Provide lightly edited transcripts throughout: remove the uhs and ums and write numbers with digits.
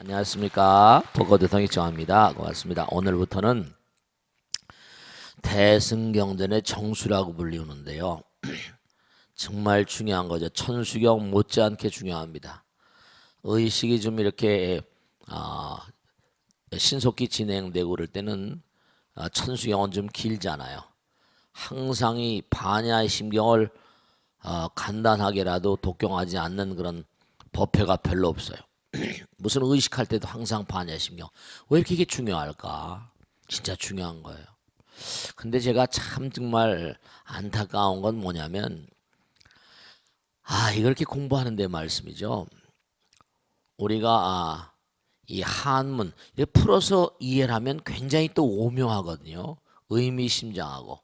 안녕하십니까. 벚꽃대통령 정합니다. 고맙습니다. 오늘부터는 대승경전의 정수라고 불리우는데요. 정말 중요한 거죠. 천수경 못지않게 중요합니다. 의식이 좀 이렇게 신속히 진행되고 그럴 때는 천수경은 좀 길잖아요. 항상 이 반야의 심경을 간단하게라도 독경하지 않는 그런 법회가 별로 없어요. 무슨 의식할 때도 항상 반야심경. 왜 이렇게 이게 중요할까? 진짜 중요한 거예요. 근데 제가 참 정말 안타까운 건 뭐냐면 이걸 이렇게 공부하는데 말씀이죠. 우리가 이 한문 이렇게 풀어서 이해를 하면 굉장히 또 오묘하거든요. 의미심장하고.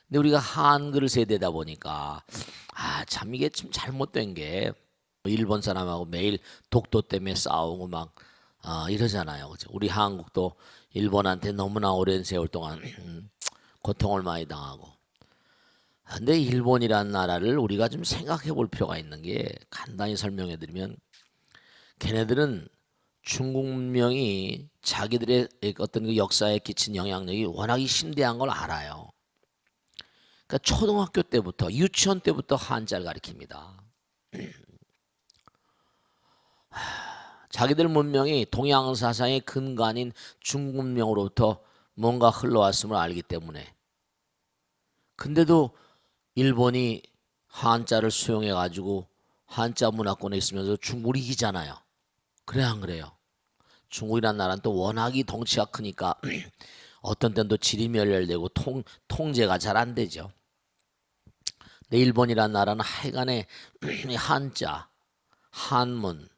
근데 우리가 한글 세대다 보니까 참 이게 좀 잘못된 게 일본 사람하고 매일 독도 때문에 싸우고 막 이러잖아요. 그렇죠? 우리 한국도 일본한테 너무나 오랜 세월 동안 고통을 많이 당하고. 근데 일본이란 나라를 우리가 좀 생각해 볼 필요가 있는 게 간단히 설명해 드리면 걔네들은 중국 문명이 자기들의 어떤 그 역사에 끼친 영향력이 워낙 심대한 걸 알아요. 그러니까 초등학교 때부터 유치원 때부터 한자를 가르칩니다. 자기들 문명이 동양 사상의 근간인 중국 문명으로부터 뭔가 흘러왔음을 알기 때문에. 근데도 일본이 한자를 수용해 가지고 한자 문화권에 있으면서 중국을 이기잖아요. 그래 안 그래요? 중국이란 나라는 또 워낙이 덩치가 크니까 어떤 때는 또 지리멸렬되고 통제가 잘 안 되죠. 근데 일본이란 나라는 하여간에 한자, 한문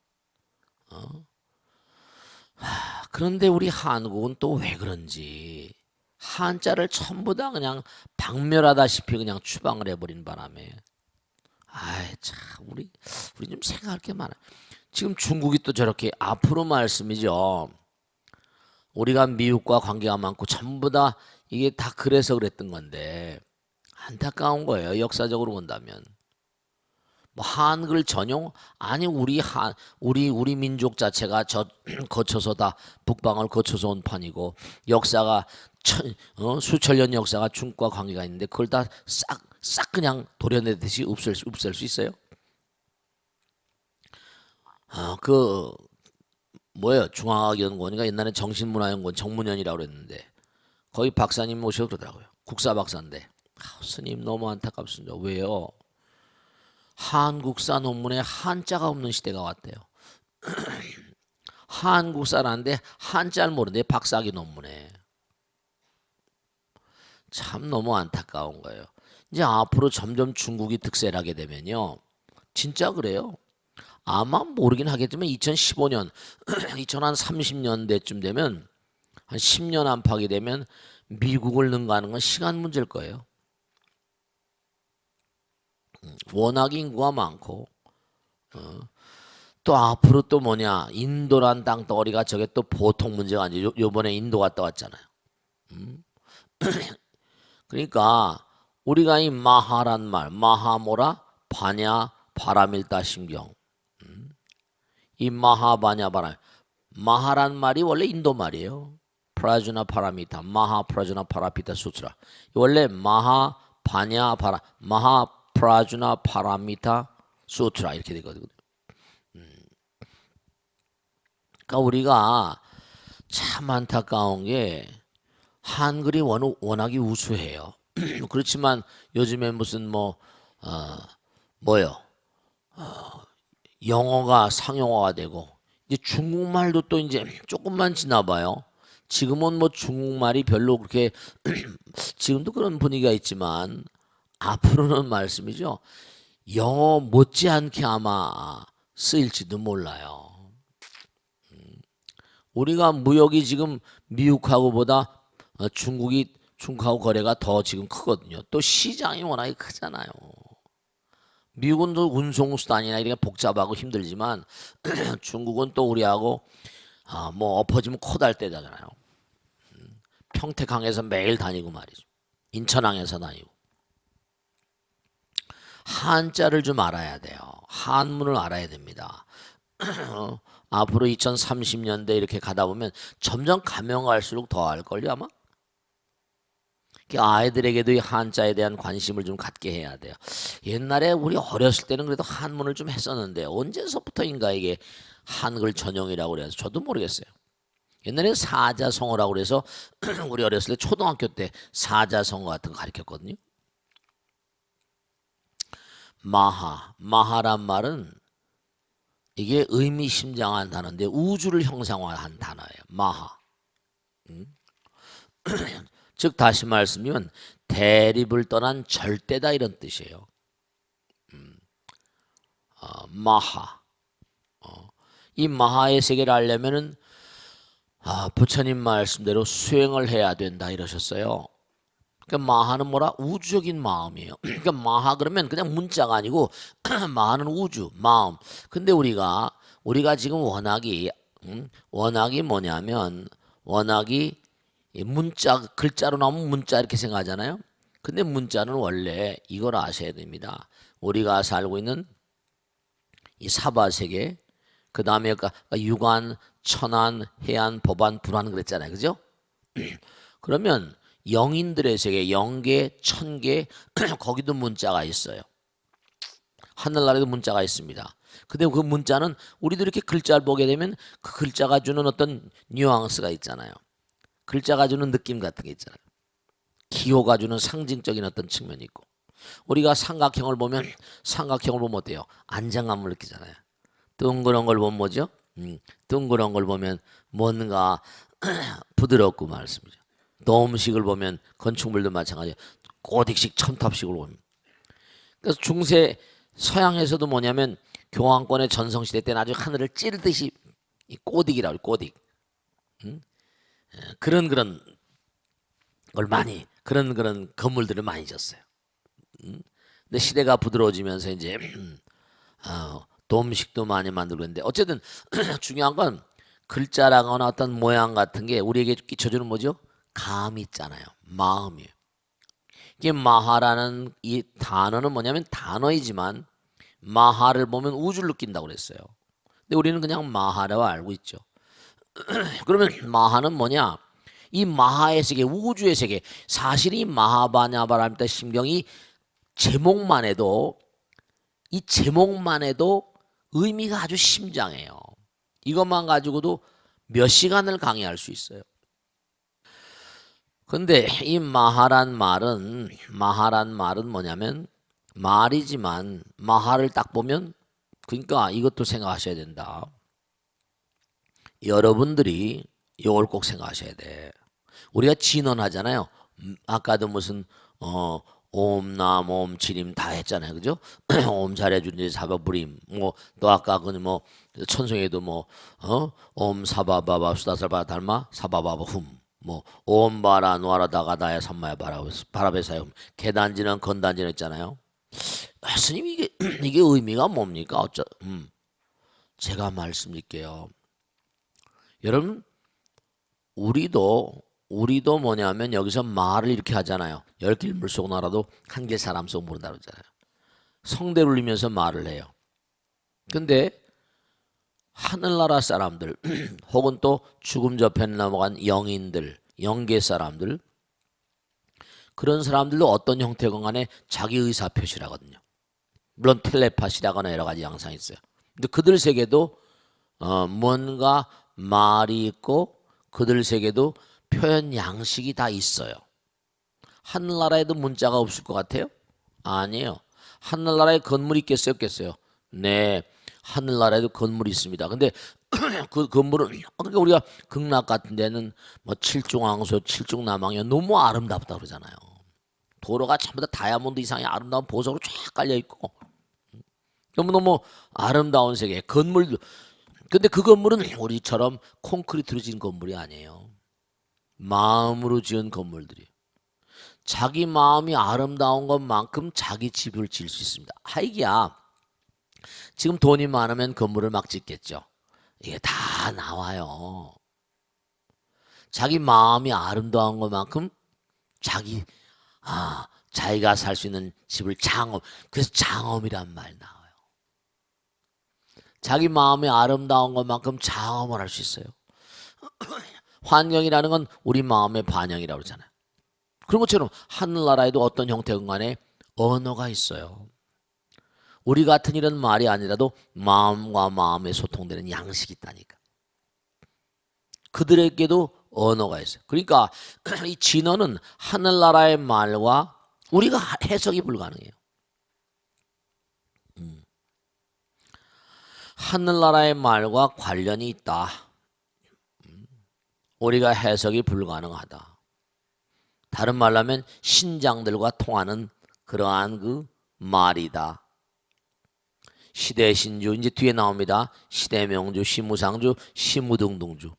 그런데 우리 한국은 또 왜 그런지 한자를 전부 다 그냥 박멸하다시피 그냥 추방을 해버린 바람에 참 우리 좀 생각할 게 많아. 지금 중국이 또 저렇게 앞으로 말씀이죠. 우리가 미국과 관계가 많고 전부 다 이게 다 그래서 그랬던 건데 안타까운 거예요. 역사적으로 본다면. 뭐 한글 전용 아니 우리 민족 자체가 거쳐서 다 북방을 거쳐서 온 판이고 역사가 수천 년 역사가 중국과 관계가 있는데 그걸 다 싹 그냥 도려내듯이 없앨 수 있어요? 그 뭐예요? 중앙학연구원인가 옛날에 정신문화연구원 정문현이라고 그랬는데 거기 박사님 모셔 그러더라고요. 국사 박사인데 스님 너무 안타깝습니다. 왜요? 한국사 논문에 한자가 없는 시대가 왔대요. 한국사라는데 한자를 모르는데 박사학위 논문에. 참 너무 안타까운 거예요. 이제 앞으로 점점 중국이 득세를 하게 되면요. 진짜 그래요. 아마 모르긴 하겠지만 2015년, 2030년대쯤 되면 한 10년 안팎이 되면 미국을 능가하는 건 시간 문제일 거예요. 워낙 인구가 많고 또 앞으로 또 뭐냐 인도란 땅덩어리가 저게 또 보통 문제가 아니죠. 요번에 인도 갔다 왔잖아요. 그러니까 우리가 이 마하란 말 마하모라 바냐 바람일다 심경 이 마하바냐 바람 마하란 말이 원래 인도 말이에요. 프라주나 파라미타 마하 프라주나 파라피타 수트라 원래 마하 바냐 바람 마하 프라주나 파라미타 수트라 이렇게 되거든요. 그러니까 우리가 참 안타까운 게 한글이 워낙이 우수해요. 그렇지만 요즘에 무슨 뭐요? 영어가 상용화가 되고 이제 중국말도 또 이제 조금만 지나봐요. 지금은 뭐 중국말이 별로 그렇게 지금도 그런 분위기가 있지만 앞으로는 말씀이죠. 영어 못지않게 아마 쓰일지도 몰라요. 우리가 무역이 지금 미국하고보다 중국하고 거래가 더 지금 크거든요. 또 시장이 워낙에 크잖아요. 미국은 또 운송수단이나 이렇게 복잡하고 힘들지만 중국은 또 우리하고 뭐 엎어지면 코달 때잖아요. 평택항에서 매일 다니고 말이죠. 인천항에서 다니고. 한자를 좀 알아야 돼요. 한문을 알아야 됩니다. 앞으로 2030년대 이렇게 가다 보면 점점 가면 갈수록 더 할걸요 아마. 아이들에게도 이 한자에 대한 관심을 좀 갖게 해야 돼요. 옛날에 우리 어렸을 때는 그래도 한문을 좀 했었는데 언제서부터인가 이게 한글 전형이라고 그래서 저도 모르겠어요. 옛날에 사자성어라고 그래서 우리 어렸을 때 초등학교 때 사자성어 같은 거 가르쳤거든요. 마하란 말은 이게 의미심장한 단어인데 우주를 형상화한 단어예요. 마하. 즉 다시 말씀드리면 대립을 떠난 절대다 이런 뜻이에요. 마하. 이 마하의 세계를 알려면은 부처님 말씀대로 수행을 해야 된다 이러셨어요. 그러니까 마하는 뭐라? 우주적인 마음이에요. 그러니까 마하 그러면 그냥 문자가 아니고 마하는 우주, 마음. 근데 우리가 지금 원학이 뭐냐면 원학이 문자 글자로 나오면 문자 이렇게 생각하잖아요. 근데 문자는 원래 이걸 아셔야 됩니다. 우리가 살고 있는 이 사바세계, 그 다음에 유관, 천안, 해안, 법안, 불안 그랬잖아요. 그죠? 그러면 영인들의 세계, 영계, 천계 거기도 문자가 있어요. 하늘나라에도 문자가 있습니다. 근데 그 문자는 우리도 이렇게 글자를 보게 되면 그 글자가 주는 어떤 뉘앙스가 있잖아요. 글자가 주는 느낌 같은 게 있잖아요. 기호가 주는 상징적인 어떤 측면이 있고 우리가 삼각형을 보면 어때요? 안정감을 느끼잖아요. 둥그런 걸 보면 뭐죠? 둥그런 걸 보면 뭔가 부드럽고 말씀이죠. 도움식을 보면 건축물도 마찬가지예요. 고딕식 첨탑식으로 보면. 그래서 중세 서양에서도 뭐냐면 교황권의 전성시대 때는 아주 하늘을 찌르듯이 꼬딕이라고 꼬딕. 그런 걸 많이 그런 건물들을 많이 졌어요. 근데 시대가 부드러워지면서 이제 도움식도 많이 만들고 있는데 어쨌든 중요한 건 글자라거나 어떤 모양 같은 게 우리에게 끼쳐주는 뭐죠? 감이 있잖아요. 마음이에요. 이게 마하라는 이 단어는 뭐냐면 단어이지만 마하를 보면 우주를 느낀다고 그랬어요. 근데 우리는 그냥 마하라고 알고 있죠. 그러면 마하는 뭐냐? 이 마하의 세계, 우주의 세계. 사실 이 마하바냐바라밀타 심경이 제목만 해도 의미가 아주 심장해요. 이것만 가지고도 몇 시간을 강의할 수 있어요. 근데 이 마하란 말은 뭐냐면 말이지만 마하를 딱 보면 그러니까 이것도 생각하셔야 된다. 여러분들이 이걸 꼭 생각하셔야 돼. 우리가 진언하잖아요. 아까도 무슨 옴남 옴치림 다 했잖아요. 그죠? 옴 잘해주니 사바부림 뭐 또 아까 그 천성에도 옴 사바바바 수다살바 달마 사바바바 뭐 옴바라 노아라다가 나야 삼마야 바라베사요 계단지는 건단지는 했잖아요. 스님 이게 의미가 뭡니까? 제가 말씀드릴게요. 여러분 우리도 뭐냐면 여기서 말을 이렇게 하잖아요. 10길 물속 나라도 한 개 사람 속 모른다 그러잖아요. 성대를 울리면서 말을 해요. 근데 하늘나라 사람들 혹은 또 죽음 저편에 넘어간 영인들, 영계 사람들 그런 사람들도 어떤 형태건 간에 자기 의사 표시를 하거든요. 물론 텔레파시라거나 여러 가지 양상이 있어요. 근데 그들 세계도 뭔가 말이 있고 그들 세계도 표현 양식이 다 있어요. 하늘나라에도 문자가 없을 것 같아요? 아니에요. 하늘나라에 건물이 있겠어요? 없겠어요? 네. 하늘나라에도 건물이 있습니다. 근데 그 건물은 그러니까 우리가 극락 같은 데는 뭐 칠중왕소, 칠중남왕이요 너무 아름답다 그러잖아요. 도로가 전부 다 다이아몬드 이상의 아름다운 보석으로 쫙 깔려 있고 너무너무 아름다운 세계 건물. 근데 그 건물은 우리처럼 콘크리트로 지은 건물이 아니에요. 마음으로 지은 건물들이. 자기 마음이 아름다운 것만큼 자기 집을 지을 수 있습니다. 하이기야 지금 돈이 많으면 건물을 막 짓겠죠. 이게 다 나와요. 자기 마음이 아름다운 것만큼 자기가 살 수 있는 집을 장엄. 그래서 장엄이란 말 나와요. 자기 마음의 아름다운 것만큼 장엄을 할 수 있어요. 환경이라는 건 우리 마음의 반영이라고 그러잖아요. 그런 것처럼 하늘나라에도 어떤 형태건 간에 언어가 있어요. 우리 같은 이런 말이 아니라도 마음과 마음의 소통되는 양식이 있다니까. 그들에게도 언어가 있어요. 그러니까 이 진언은 하늘나라의 말과 우리가 해석이 불가능해요. 하늘나라의 말과 관련이 있다. 우리가 해석이 불가능하다. 다른 말로 하면 신장들과 통하는 그러한 그 말이다. 시대신주 이제 뒤에 나옵니다. 시대명주, 시무상주, 시무등등주.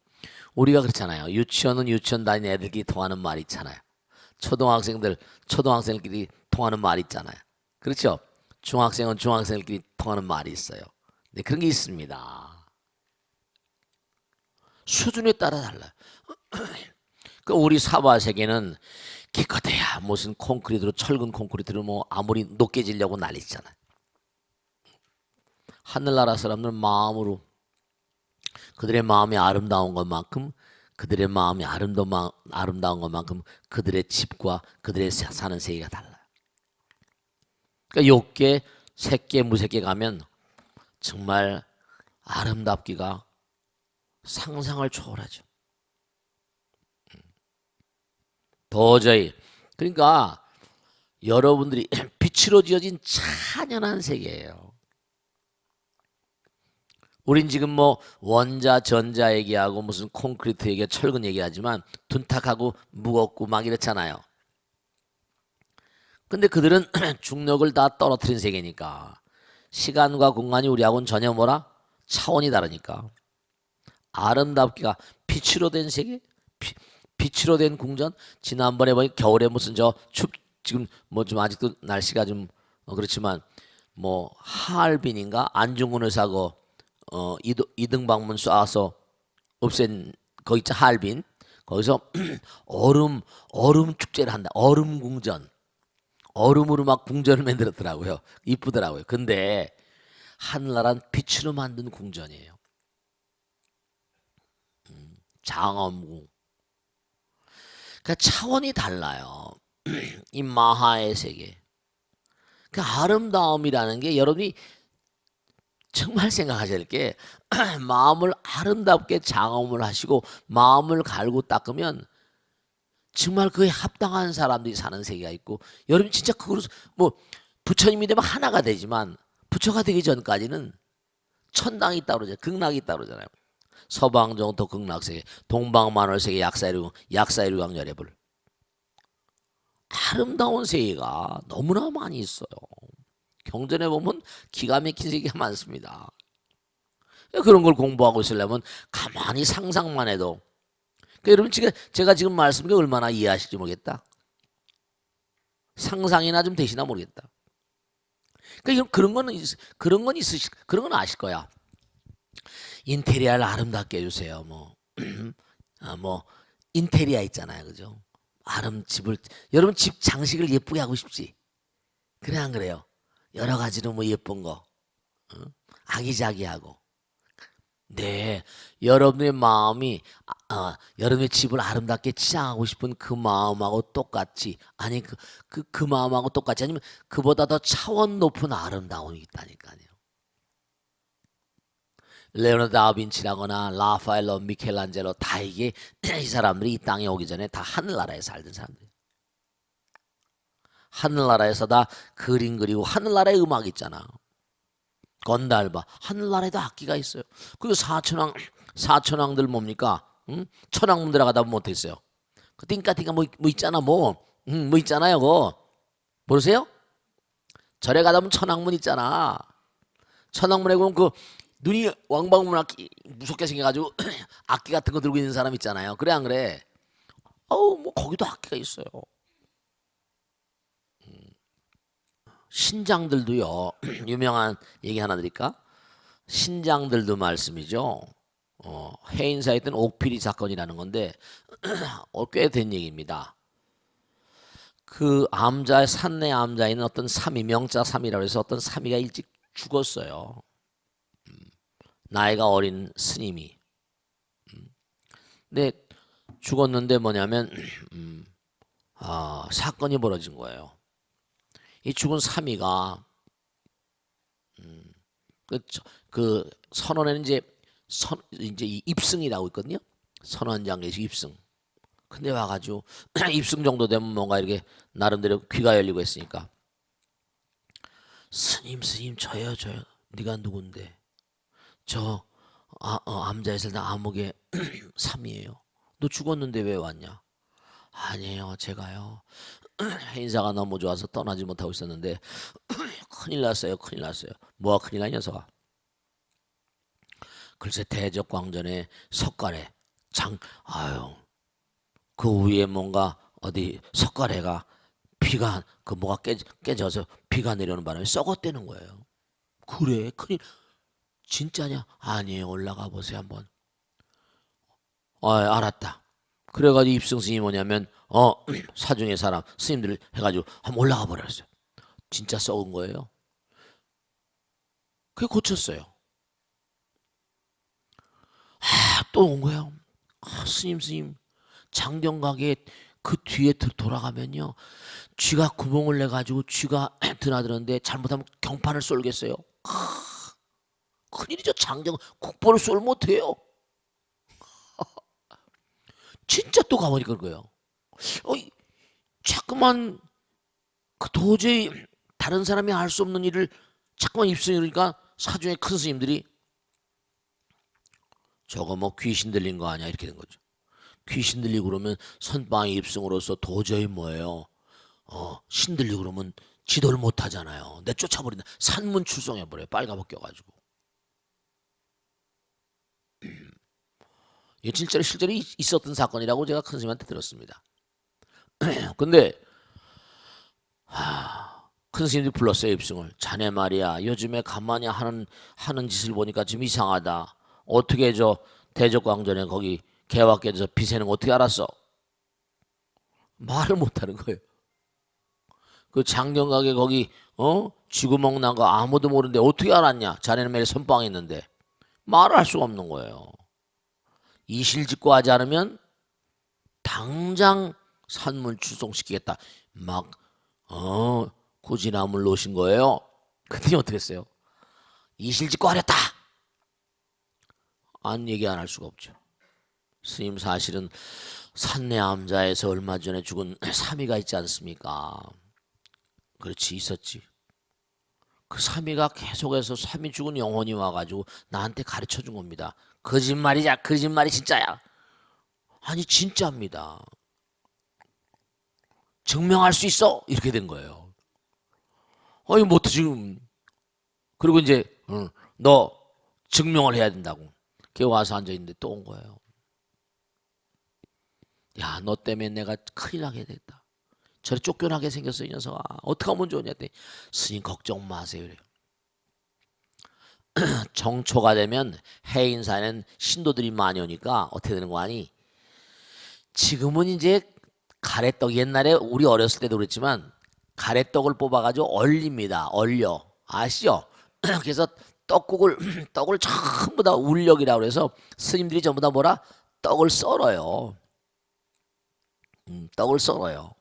우리가 그렇잖아요. 유치원은 유치원 다니는 애들끼리 통하는 말이 있잖아요. 초등학생들끼리 통하는 말이 있잖아요. 그렇죠? 중학생은 중학생들끼리 통하는 말이 있어요. 네, 그런 게 있습니다. 수준에 따라 달라요. 그 우리 사바 세계는 기껏해야 무슨 콘크리트로 철근 콘크리트로 뭐 아무리 높게 지려고 난리잖아요. 하늘나라 사람들은 마음으로 그들의 마음이 아름다운 것만큼 그들의 마음이 아름다운 것만큼 그들의 집과 그들의 사는 세계가 달라요. 그러니까 욕계, 색계, 무색계 가면 정말 아름답기가 상상을 초월하죠. 도저히 그러니까 여러분들이 빛으로 지어진 찬연한 세계예요. 우린 지금 뭐 원자, 전자 얘기하고 무슨 콘크리트 얘기, 철근 얘기하지만 둔탁하고 무겁고 막 이렇잖아요. 근데 그들은 중력을 다 떨어뜨린 세계니까 시간과 공간이 우리하고는 전혀 뭐라? 차원이 다르니까 아름답기가 빛으로 된 세계, 빛으로 된 궁전. 지난번에 보니 겨울에 무슨 지금 뭐 좀 아직도 날씨가 좀 그렇지만 뭐 하얼빈인가 안중근 의사고 이등방문 쏴서 없앤 거기 있죠. 하얼빈 거기서 얼음 축제를 한다. 얼음 궁전. 얼음으로 막 궁전을 만들었더라고요. 이쁘더라고요. 근데 하늘나라는 빛으로 만든 궁전이에요. 장엄궁. 그러니까 차원이 달라요. 이 마하의 세계. 그 아름다움이라는 게 여러분이 정말 생각하셔야 될 게 마음을 아름답게 장엄을 하시고 마음을 갈고 닦으면 정말 그에 합당한 사람들이 사는 세계가 있고 여러분 진짜 그거로 뭐 부처님이 되면 하나가 되지만 부처가 되기 전까지는 천당이 있다고 그러잖아요. 극락이 있다고 그러잖아요. 서방정토 극락세계, 동방만월세계, 약사이루강 열애불. 아름다운 세계가 너무나 많이 있어요. 경전에 보면 기가 막힌 세계가 많습니다. 그런 걸 공부하고 있으려면 가만히 상상만 해도 여러분 제가 지금 말씀드린 게 얼마나 이해하실지 모르겠다. 상상이나 좀 되시나 모르겠다. 그러니까 그런 건 아실 거야. 인테리어를 아름답게 해주세요. 뭐 인테리어 있잖아요, 그죠? 여러분 집 장식을 예쁘게 하고 싶지? 그래 안 그래요? 여러 가지로 뭐 예쁜 거, 아기자기하고. 네, 여러분의 마음이 여러분의 집을 아름답게 치장하고 싶은 그 마음하고 똑같이 아니 그 마음하고 똑같이 아니면 그보다 더 차원 높은 아름다움이 있다니까요. 레오나르도 다빈치라거나 라파엘로, 미켈란젤로 다 이게 이 사람들이 이 땅에 오기 전에 다 하늘나라에 살던 사람들. 하늘나라에서 다 그림 그리고 하늘나라에 음악 있잖아. 건달바 하늘나라에도 악기가 있어요. 그리고 사천왕들 뭡니까? 천왕문 들어가다 보면 어땠어요? 그 띵까띵까 뭐 있잖아 뭐 있잖아요. 그거 모르세요? 절에 가다 보면 천왕문 있잖아. 천왕문에 보면 그 눈이 왕방문 악기 무섭게 생겨가지고 악기 같은 거 들고 있는 사람 있잖아요. 그래 안 그래? 뭐 거기도 악기가 있어요. 신장들도요. 유명한 얘기 하나 드릴까? 신장들도 말씀이죠. 해인사에 있던 옥피리 사건이라는 건데 꽤 된 얘기입니다. 그 산내 암자에는 어떤 삼이 명자 삼이라고 해서 어떤 삼이가 일찍 죽었어요. 나이가 어린 스님이. 근데 죽었는데 뭐냐면 사건이 벌어진 거예요. 이 죽은 사미가 그 선원에는 이제 이 입승이라고 있거든요. 선원장에서 입승. 근데 와가지고 입승 정도 되면 뭔가 이렇게 나름대로 귀가 열리고 했으니까 스님 저요. 네가 누군데? 저 암자에 살다 암흑의 삼이에요. 너 죽었는데 왜 왔냐? 아니에요, 제가요. 행사가 너무 좋아서 떠나지 못하고 있었는데 큰일 났어요. 뭐가 큰일 나냐, 녀석아? 글쎄 대적광전에 석가래 그 위에 뭔가 어디 석가래가 피가 그 뭐가 깨져서 피가 내려오는 바람에 썩었다는 거예요. 그래? 큰일 진짜냐? 아니에요. 올라가 보세요 한번. 알았다. 그래가지고 입승 스님이 뭐냐면 사중의 사람 스님들 해가지고 한번 올라가 버렸어요. 진짜 썩은 거예요. 그게 고쳤어요. 또 온 거예요. 스님 장경각에 그 뒤에 돌아가면요 쥐가 구멍을 내가지고 쥐가 드나드는데 잘못하면 경판을 쏠겠어요. 큰일이죠. 장경 국보를 쏠 못해요. 진짜 또 가보니까 그거예요. 자꾸만 도저히 다른 사람이 알 수 없는 일을 자꾸만 입술이니까 사중의 큰 스님들이 저거 뭐 귀신 들린 거 아니야 이렇게 된 거죠. 귀신 들리고 그러면 선방의 입승으로서 도저히 뭐예요. 신들리고 그러면 지도를 못 하잖아요. 내쫓아버린다. 산문 출송해버려요. 빨가벗겨 가지고. 이게 실제로 있었던 사건이라고 제가 큰 스님한테 들었습니다. 근데 큰 스님이 불렀어요. 입승을. 자네 말이야 요즘에 가만히 하는 짓을 보니까 좀 이상하다. 어떻게 저 대적광전에 거기 개화께서 비세는 거 어떻게 알았어? 말을 못하는 거예요. 그 장경각에 거기 쥐구멍 난 거 아무도 모르는데 어떻게 알았냐? 자네는 매일 선빵했는데 말을 할 수가 없는 거예요. 이실직고 하지 않으면 당장 산문 출송시키겠다. 막 구지나물 놓으신 거예요. 그랬더니 어떻게 했어요? 이실직고 하렸다. 얘기 안 할 수가 없죠. 스님 사실은 산내암자에서 얼마 전에 죽은 사미가 있지 않습니까? 그렇지 있었지. 그 사미가 계속해서 사미 죽은 영혼이 와가지고 나한테 가르쳐 준 겁니다. 거짓말이야. 거짓말이 진짜야. 아니 진짜입니다. 증명할 수 있어? 이렇게 된 거예요. 뭐 지금 그리고 이제 너 증명을 해야 된다고. 걔 와서 앉아 있는데 또 온 거예요. 야, 너 때문에 내가 큰일 나게 됐다. 저리 쫓겨나게 생겼어 이 녀석아. 어떻게 하면 좋으냐 했더니 스님 걱정 마세요. 정초가 되면 해인사에는 신도들이 많이 오니까 어떻게 되는 거 아니? 지금은 이제 가래떡 옛날에 우리 어렸을 때도 그랬지만 가래떡을 뽑아가지고 얼립니다. 얼려 아시죠? 그래서 떡을 전부 다 울력이라고 그래서 스님들이 전부 다 뭐라 떡을 썰어요. 떡을 썰어요.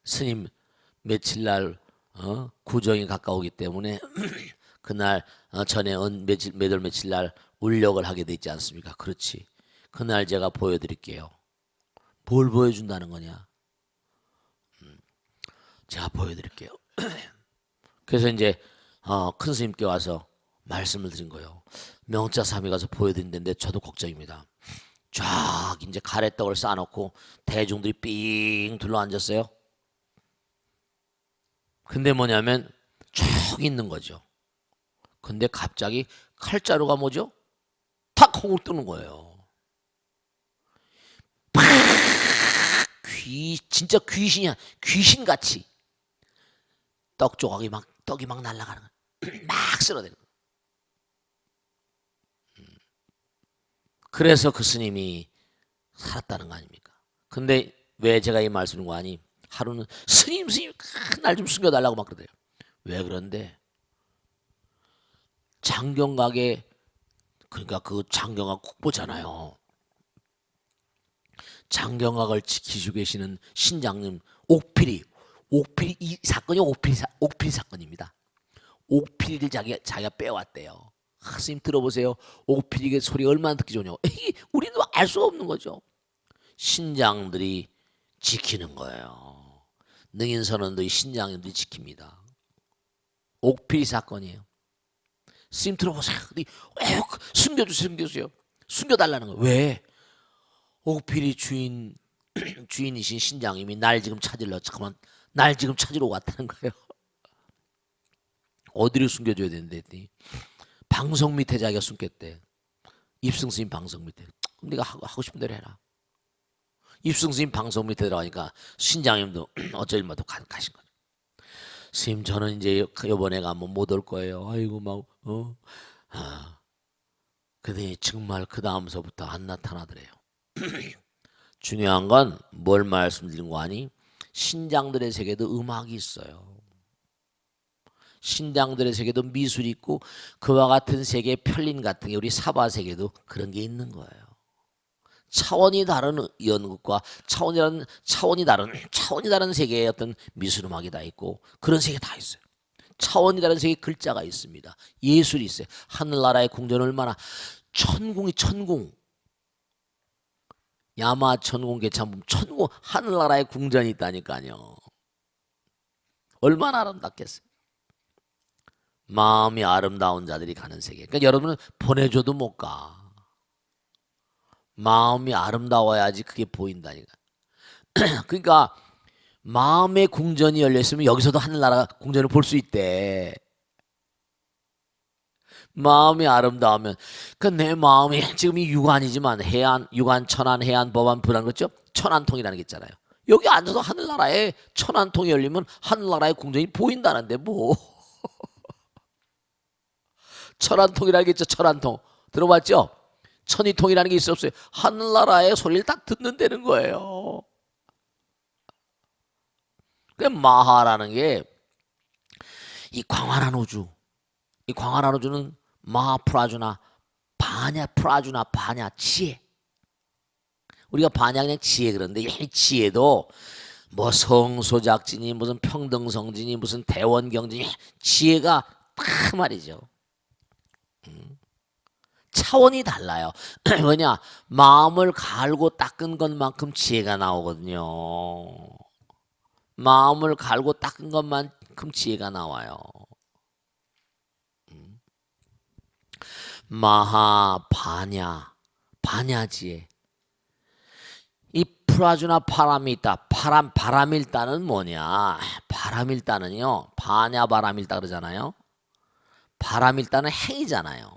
스님 며칠 날 구정이 가까우기 때문에 그날 전에 며칠 날 울력을 하게 돼 있지 않습니까? 그렇지. 그날 제가 보여드릴게요. 뭘 보여준다는 거냐? 제가 보여드릴게요. 그래서 이제 큰 스님께 와서 말씀을 드린 거예요. 명자삼위 가서 보여드린다는데 저도 걱정입니다. 쫙 이제 가래떡을 쌓아놓고 대중들이 삥 둘러 앉았어요. 근데 뭐냐면 쭉 있는 거죠. 근데 갑자기 칼자루가 뭐죠? 탁 콩을 뜨는 거예요. 진짜 귀신이야. 귀신같이 떡 조각이 떡이 막 날아가는 거야. 막 쓸어대는 거야. 그래서 그 스님이 살았다는 거 아닙니까? 근데 왜 제가 이 말씀을 하니? 하루는 스님 날 좀 숨겨달라고 막 그러대요. 왜 그런데? 장경각의 그러니까 그 장경각 국보잖아요. 장경각을 지키시고 계시는 신장님 옥필이 이 사건이 옥필 사건입니다. 옥필이를 자기가 빼왔대요. 스님 들어보세요. 옥필이의 소리 얼마나 듣기 좋냐고. 우리는 알 수 없는 거죠. 신장들이 지키는 거예요. 능인선원들이 신장님들이 지킵니다. 옥필이 사건이에요. 스님 들어보세요. 숨겨주세요. 숨겨달라는 거예요. 왜? 옥필이 주인이신 신장님이 날 지금 찾으러 왔다는 거예요. 어디를 숨겨줘야 되는데 했더니 방석 밑에 자기가 숨겼대. 입승스님 방석 밑에. 그럼 네가 하고 싶은 대로 해라. 입승스님 방석 밑에 들어가니까 신장님도 어쩔 일마다 가신 거죠. 스님 저는 이제 이번에 가면 못 올 거예요. 아이고 막 근데 정말 그 다음서부터 안 나타나더래요. 중요한 건 뭘 말씀드린 거 아니? 신장들의 세계도 음악이 있어요. 신장들의 세계도 미술이 있고 그와 같은 세계 편린 같은 게 우리 사바 세계도 그런 게 있는 거예요. 차원이 다른 연극과 차원이 다른 세계의 어떤 미술 음악이 다 있고 그런 세계 다 있어요. 차원이 다른 세계 글자가 있습니다. 예술이 있어요. 하늘나라의 궁전 얼마나 천궁 야마 천궁 개참 천궁 하늘나라의 궁전이 있다니까요. 얼마나 아름답겠어요. 마음이 아름다운 자들이 가는 세계. 그러니까 여러분은 보내줘도 못 가. 마음이 아름다워야지 그게 보인다니까. 그러니까 마음의 궁전이 열려 있으면 여기서도 하늘나라 궁전을 볼 수 있대. 마음이 아름다우면 그 내 마음이 지금 이 육안이지만 육안, 천안, 해안, 법안, 불안 그렇죠? 천안통이라는 게 있잖아요. 여기 앉아서 하늘나라에 천안통이 열리면 하늘나라의 궁전이 보인다는데 뭐. 천안통이라는 게 있죠. 천안통 들어봤죠? 천이통이라는 게 있었어요. 하늘나라의 소리를 딱 듣는다는 거예요. 그 마하라는 게 이 광활한 우주, 이 광활한 우주는 마하프라주나 바냐 지혜. 우리가 바냐 그냥 지혜 그런데 이 지혜도 뭐 성소작진이 무슨 평등성진이 무슨 대원경진이 지혜가 딱 말이죠. 차원이 달라요. 뭐냐 마음을 갈고 닦은 것만큼 지혜가 나오거든요. 마음을 갈고 닦은 것만큼 지혜가 나와요. 바냐지혜. 이 프라주나 바람이 있다. 바람일다는 뭐냐? 바람일다는요. 바냐바람일다 그러잖아요. 바람일다는 행이잖아요.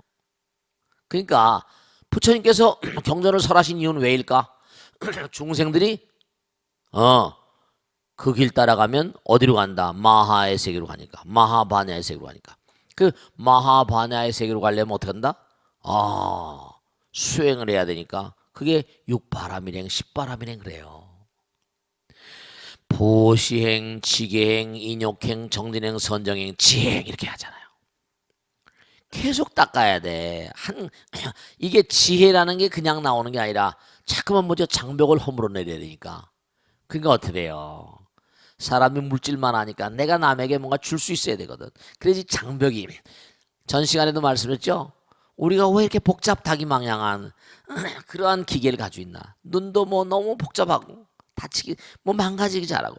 그러니까 부처님께서 경전을 설하신 이유는 왜일까? 중생들이 그 길 따라가면 어디로 간다? 마하의 세계로 가니까. 마하바냐의 세계로 가니까. 그 마하바냐의 세계로 가려면 어떻게 한다? 수행을 해야 되니까 그게 육바람일행, 십바람일행 그래요. 보시행, 지계행, 인욕행, 정진행, 선정행, 지행 이렇게 하잖아요. 계속 닦아야 돼. 이게 지혜라는 게 그냥 나오는 게 아니라 자꾸만 뭐죠? 장벽을 허물어 내려야 되니까. 그러니까 어떻게 돼요? 사람이 물질만 하니까 내가 남에게 뭔가 줄 수 있어야 되거든. 그래야지 장벽이. 전 시간에도 말씀했죠. 우리가 왜 이렇게 복잡하기망양한 그러한 기계를 가지고 있나? 눈도 뭐 너무 복잡하고 다치기 뭐 망가지기 잘하고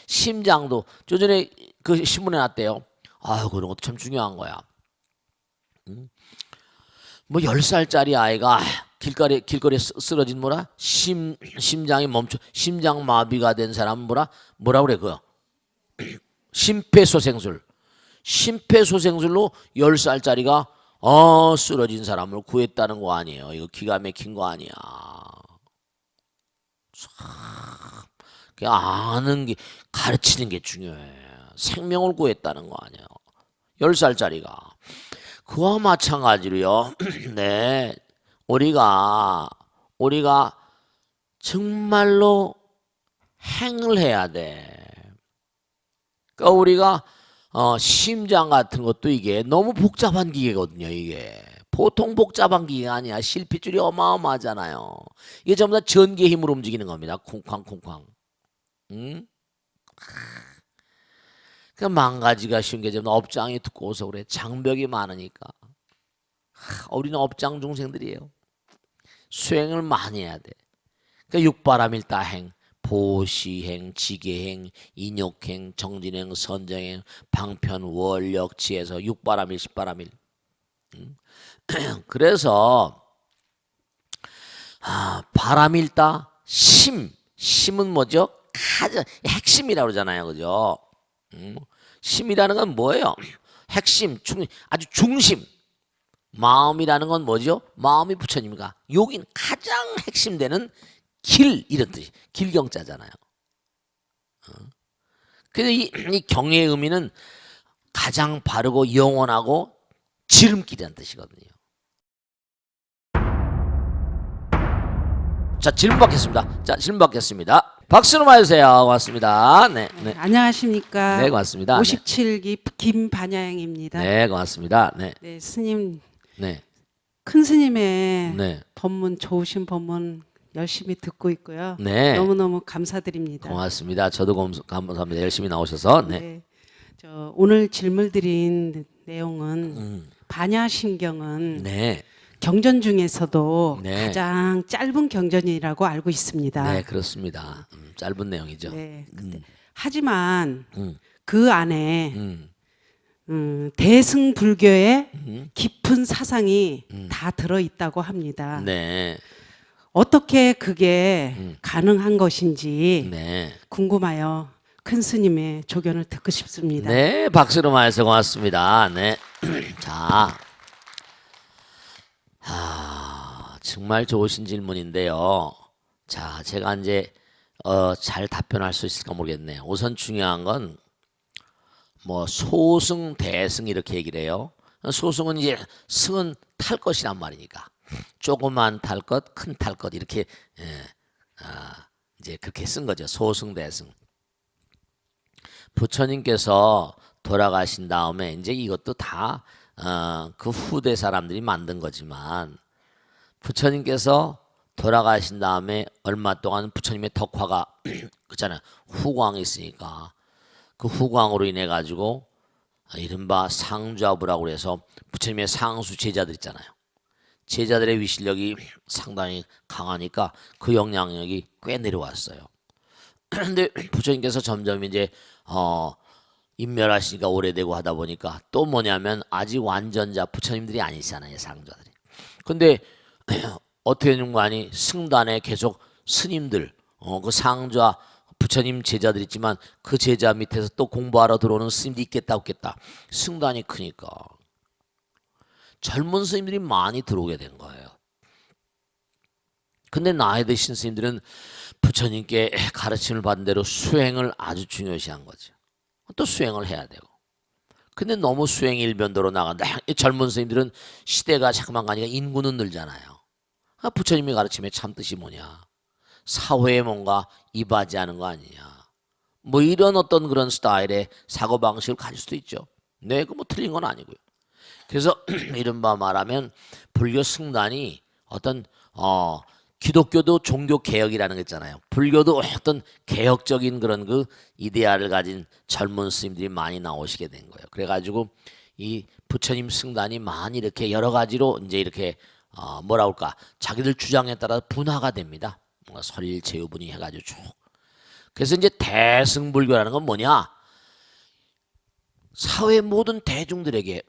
심장도 조전에 그 신문에 났대요. 그런 것도 참 중요한 거야. 뭐 10살짜리 아이가 길거리에 쓰러진 심장이 멈춰 심장마비가 된 사람 뭐라 그래 그거 심폐소생술로 10살짜리가 쓰러진 사람을 구했다는 거 아니에요. 이거 기가 막힌 거 아니야. 참 아는 게 가르치는 게 중요해. 생명을 구했다는 거 아니에요. 10살짜리가 그와 마찬가지로요. 네, 우리가 정말로 행을 해야 돼. 그러니까 우리가 심장 같은 것도 이게 너무 복잡한 기계거든요. 이게 보통 복잡한 기계가 아니야. 실핏줄이 어마어마하잖아요. 이게 전부 다 전기의 힘으로 움직이는 겁니다. 쿵쾅쿵쾅. 응? 그 망가지가 쉬운 게 좀 업장이 두꺼워서 그래. 장벽이 많으니까. 우리는 업장 중생들이에요. 수행을 많이 해야 돼. 그러니까 육바람일다행, 보시행, 지계행, 인욕행, 정진행, 선정행, 방편, 월력, 지에서 육바람일, 십바람일. 그래서 바람일다 심은 뭐죠? 가장 핵심이라고 그러잖아요, 그죠? 심이라는 건 뭐예요? 핵심, 아주 중심. 마음이라는 건 뭐죠? 마음이 부처님이가 여긴 가장 핵심되는 길 이런 뜻이 길경자잖아요. 그래서 이 경의 의미는 가장 바르고 영원하고 지름길이라는 뜻이거든요. 자, 질문 받겠습니다. 자, 질문 받겠습니다. 박수로 맞으세요. 고맙습니다. 네, 네. 안녕하십니까. 네, 고맙습니다. 57기 김반야행입니다. 네, 고맙습니다. 네, 네, 스님, 네, 큰 스님의 네, 법문, 좋으신 법문 열심히 듣고 있고요. 네. 너무너무 감사드립니다. 고맙습니다. 저도 감사합니다. 열심히 나오셔서. 네. 네, 오늘 질문 드린 내용은 반야심경은 네. 경전 중에서도 네. 가장 짧은 경전이라고 알고 있습니다. 네, 그렇습니다. 짧은 내용이죠. 네, 하지만 음, 그 안에 음, 대승불교의 깊은 사상이 다 들어있다고 합니다. 네, 어떻게 그게 가능한 것인지 네, 궁금하여 큰 스님의 조견을 듣고 싶습니다. 네, 박수로 맞아서 고맙습니다. 네, 자, 정말 좋으신 질문인데요. 자, 제가 이제 잘 답변할 수 있을까 모르겠네요. 우선 중요한 건 뭐 소승, 대승 이렇게 얘기를 해요. 소승은 이제 승은 탈 것이란 말이니까 조그만 탈 것, 큰 탈 것 이렇게 이제 그렇게 쓴 거죠. 소승, 대승. 부처님께서 돌아가신 다음에 이제 이것도 다 그 후대 사람들이 만든 거지만 부처님께서 돌아가신 다음에 얼마 동안 부처님의 덕화가 그렇잖아요. 후광이 있으니까 그 후광으로 인해 가지고 이른바 상좌부라고 해서 부처님의 상수 제자들 있잖아요. 제자들의 위실력이 상당히 강하니까 그 영향력이 꽤 내려왔어요. 그런데 부처님께서 점점 이제 인멸하시니까 오래되고 하다 보니까 또 뭐냐면 아직 완전자 부처님들이 아니잖아요, 상좌들이. 근데 어떻게 되는 거 아니 승단에 계속 스님들 그 상좌 부처님 제자들 있지만 그 제자 밑에서 또 공부하러 들어오는 스님도 있겠다 없겠다. 승단이 크니까 젊은 스님들이 많이 들어오게 된 거예요. 근데 나이 드신 스님들은 부처님께 가르침을 받은 대로 수행을 아주 중요시한 거죠. 또 수행을 해야 되고. 근데 너무 수행 일변도로 나간다. 젊은 스님들은 시대가 자꾸만 가니까 인구는 늘잖아요. 부처님이 가르침의 참 뜻이 뭐냐? 사회에 뭔가 이바지하는 거 아니냐? 뭐 이런 어떤 그런 스타일의 사고 방식을 가질 수도 있죠. 네, 그 뭐 틀린 건 아니고요. 그래서 이른바 말하면 불교 승단이 어떤 기독교도 종교 개혁이라는 거 있잖아요. 불교도 어떤 개혁적인 그런 그 이데아를 가진 젊은 스님들이 많이 나오시게 된 거예요. 그래가지고 이 부처님 승단이 많이 이렇게 여러 가지로 이제 이렇게 뭐라 할까 자기들 주장에 따라 분화가 됩니다. 뭔가 설일체유분이 해가지고 쭉. 그래서 이제 대승불교라는 건 뭐냐? 사회 모든 대중들에게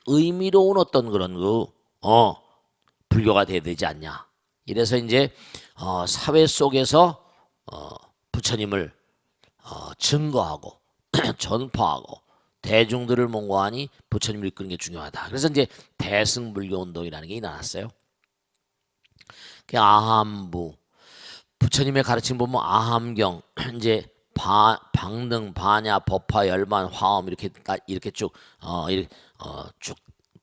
의미로운 어떤 그런 그 불교가 돼야 되지 않냐? 이래서 이제 사회 속에서 부처님을 증거하고 전파하고 대중들을 몽고하니 부처님을 이끄는 게 중요하다. 그래서 이제 대승불교 운동이라는 게 일어났어요. 그 아함부 부처님의 가르침 보면 아함경 이제 방등 반야 법화 열반 화엄 이렇게 쭉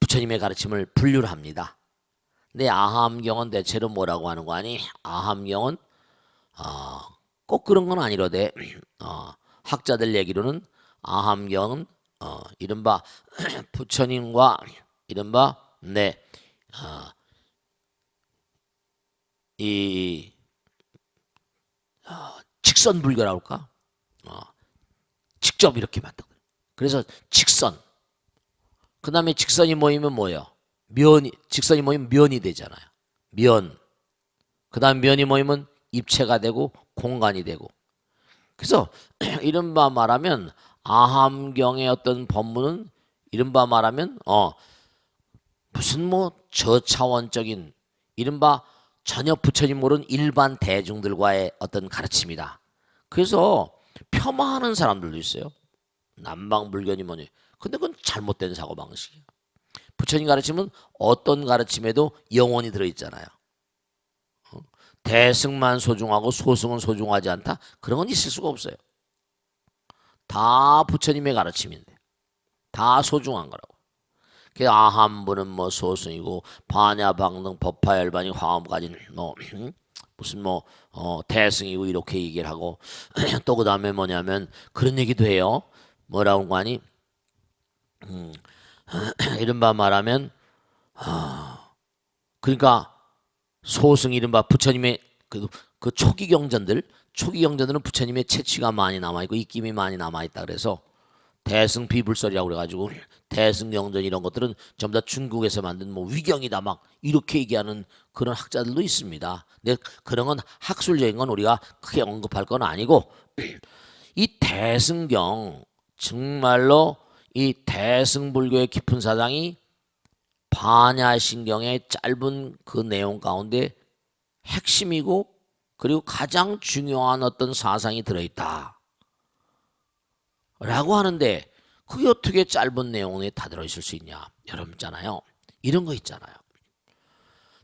부처님의 가르침을 분류를 합니다. 근데 아함경은 대체로 뭐라고 하는 거 아니? 아함경은 꼭 그런 건 아니로되 학자들 얘기로는 아함경은 이른바 부처님과 이른바 이 직선불교라고 할까? 직접 이렇게 만든 거예요. 그래서 직선. 그 다음에 직선이 모이면 뭐예요? 직선이 모이면 면이 되잖아요. 면. 그 다음 면이 모이면 입체가 되고 공간이 되고. 그래서 이른바 말하면 아함경의 어떤 법문은 이른바 말하면 무슨 뭐 저차원적인 이른바 전혀 부처님 모르는 일반 대중들과의 어떤 가르침이다. 그래서 폄하하는 사람들도 있어요. 남방불견이 뭐니. 근데 그건 잘못된 사고방식이에요. 부처님 가르침은 어떤 가르침에도 영혼이 들어있잖아요. 대승만 소중하고 소승은 소중하지 않다? 그런 건 있을 수가 없어요. 다 부처님의 가르침인데 다 소중한 거라고. 그 아함부는 뭐 소승이고 반야방등 법화열반이 화엄까지는 뭐 무슨 뭐 대승이고 이렇게 얘기를 하고 또 그 다음에 뭐냐면 그런 얘기도 해요. 뭐라고 하니 이른바 말하면 그러니까 소승 이른바 부처님의 그 초기 경전들은 부처님의 채취가 많이 남아있고 입김이 많이 남아있다. 그래서 대승 비불설이라고 그래가지고 대승경전 이런 것들은 전부 다 중국에서 만든 뭐 위경이다 막 이렇게 얘기하는 그런 학자들도 있습니다. 근데 그런 건 학술적인 건 우리가 크게 언급할 건 아니고 이 대승경 정말로 이 대승불교의 깊은 사상이 반야신경의 짧은 그 내용 가운데 핵심이고 그리고 가장 중요한 어떤 사상이 들어있다 라고 하는데 그게 어떻게 짧은 내용에 다 들어있을 수 있냐. 여러분 있잖아요. 이런 거 있잖아요.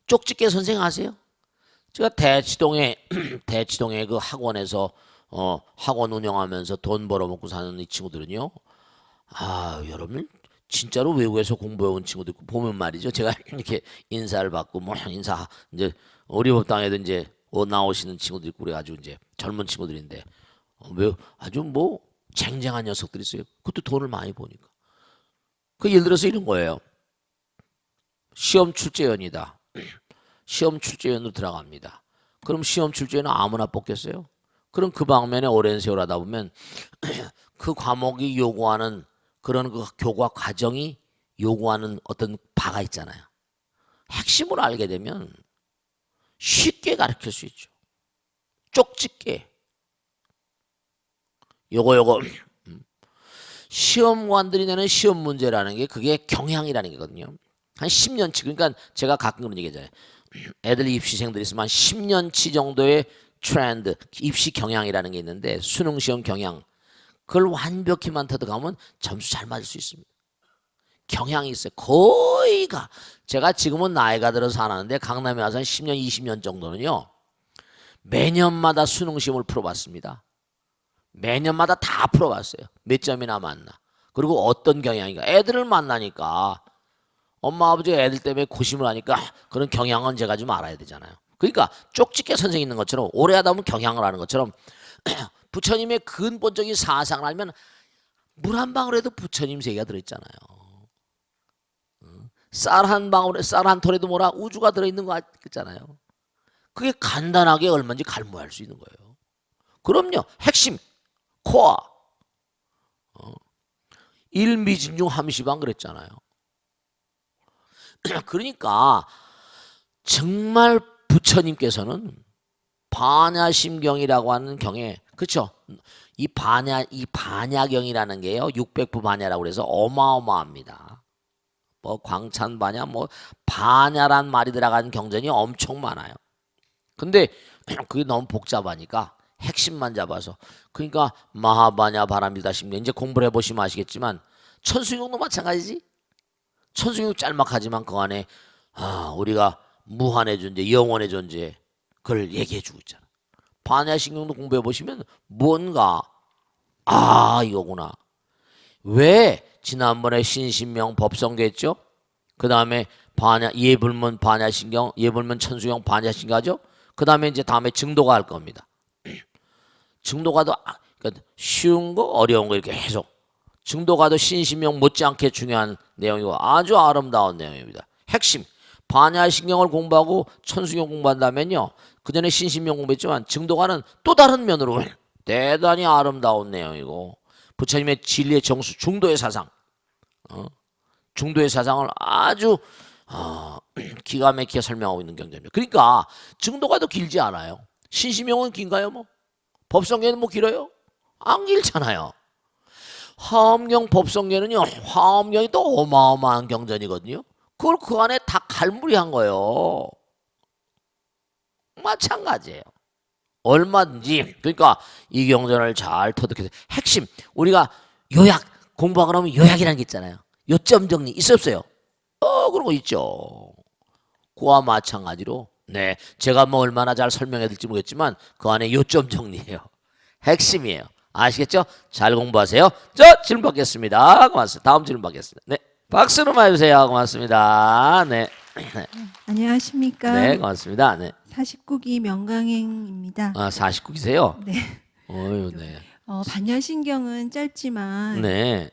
쪽집게 선생 아세요? 제가 대치동에 그 학원에서 학원 운영하면서 돈 벌어먹고 사는 이 친구들은요. 여러분 진짜로 외국에서 공부해온 친구들 보면 말이죠. 제가 이렇게 인사를 받고 뭐 인사 이제 어리법당에도 이제 나오시는 친구들 있고 그래가지고 이제 젊은 친구들인데 왜 아주 뭐 쟁쟁한 녀석들이 있어요. 그것도 돈을 많이 버니까. 그 예를 들어서 이런 거예요. 시험 출제연이다. 시험 출제연으로 들어갑니다. 그럼 시험 출제연은 아무나 뽑겠어요? 그럼 그 방면에 오랜 세월 하다 보면 그 과목이 요구하는 그런 그 교과 과정이 요구하는 어떤 바가 있잖아요. 핵심을 알게 되면 쉽게 가르칠 수 있죠. 쪽집게. 요거 시험관들이 내는 시험 문제라는 게 그게 경향이라는 게거든요. 한 10년치 그러니까 제가 가끔 그런 얘기하잖아요. 애들 입시생들이 있으면 한 10년치 정도의 트렌드 입시 경향이라는 게 있는데 수능 시험 경향 그걸 완벽히만 터득하면 점수 잘 맞을 수 있습니다. 경향이 있어요. 거의가 제가 지금은 나이가 들어서 안 하는데 강남에 와서 한 10년 20년 정도는요. 매년마다 수능 시험을 풀어봤습니다. 매년마다 다 풀어봤어요. 몇 점이나 맞나. 그리고 어떤 경향인가. 애들을 만나니까 엄마 아버지 애들 때문에 고심을 하니까 그런 경향은 제가 좀 알아야 되잖아요. 그러니까 쪽집게 선생이 있는 것처럼 오래 하다 보면 경향을 아는 것처럼 부처님의 근본적인 사상을 알면 물 한 방울에도 부처님 세계가 들어있잖아요. 쌀 한 방울에 쌀 한 톨에도 뭐라 우주가 들어있는 거 같잖아요. 그게 간단하게 얼마인지 갈무할 수 있는 거예요. 그럼요. 핵심 코어 일미진중 함시방 그랬잖아요. 그러니까 정말 부처님께서는 반야심경이라고 하는 경에 그렇죠. 이 반야경이라는 게요. 600부 반야라고 그래서 어마어마합니다. 뭐 광찬반야 뭐 반야란 말이 들어간 경전이 엄청 많아요. 근데 그게 너무 복잡하니까 핵심만 잡아서 그러니까 마하반야 바람일다심경 이제 공부를 해보시면 아시겠지만 천수경도 마찬가지지. 천수경 짤막하지만 그 안에 우리가 무한의 존재 영원의 존재 그걸 얘기해 주고 있잖아. 반야신경도 공부해 보시면 뭔가 이거구나. 왜 지난번에 신신명 법성도 했죠? 그 다음에 예불문 반야신경 예불문 천수경 반야신경 하죠? 그 다음에 이제 다음에 증도가 할 겁니다. 증도가도 그러니까 쉬운 거 어려운 거 이렇게 계속 증도가도 신신명 못지않게 중요한 내용이고 아주 아름다운 내용입니다. 핵심 반야신경을 공부하고 천수경 공부한다면요. 그 전에 신신명 공부했지만 증도가는 또 다른 면으로 대단히 아름다운 내용이고 부처님의 진리의 정수 중도의 사상 중도의 사상을 아주 기가 막히게 설명하고 있는 경전입니다. 그러니까 증도가도 길지 않아요. 신신명은 긴가요? 뭐 법성계는 뭐 길어요? 안 길잖아요. 화엄경 법성계는요. 화엄경이 또 어마어마한 경전이거든요. 그걸 그 안에 다 갈무리한 거예요. 마찬가지예요. 얼마든지 그러니까 이 경전을 잘 터득해서 핵심 우리가 요약 공부하고 나면 요약이라는 게 있잖아요. 요점 정리 있어요 없어요? 그런 거 있죠. 그와 마찬가지로 네 제가 뭐 얼마나 잘 설명해 드릴지 모르겠지만 그 안에 요점 정리예요. 핵심이에요. 아시겠죠? 잘 공부하세요. 저 질문 받겠습니다. 고맙습니다. 다음 질문 받겠습니다. 네 박수로 맞으세요. 고맙습니다. 네. 안녕하십니까. 네 고맙습니다. 네. 49기 명강행입니다. 49기세요? 네. 어유 네. 반야신경은 짧지만 네.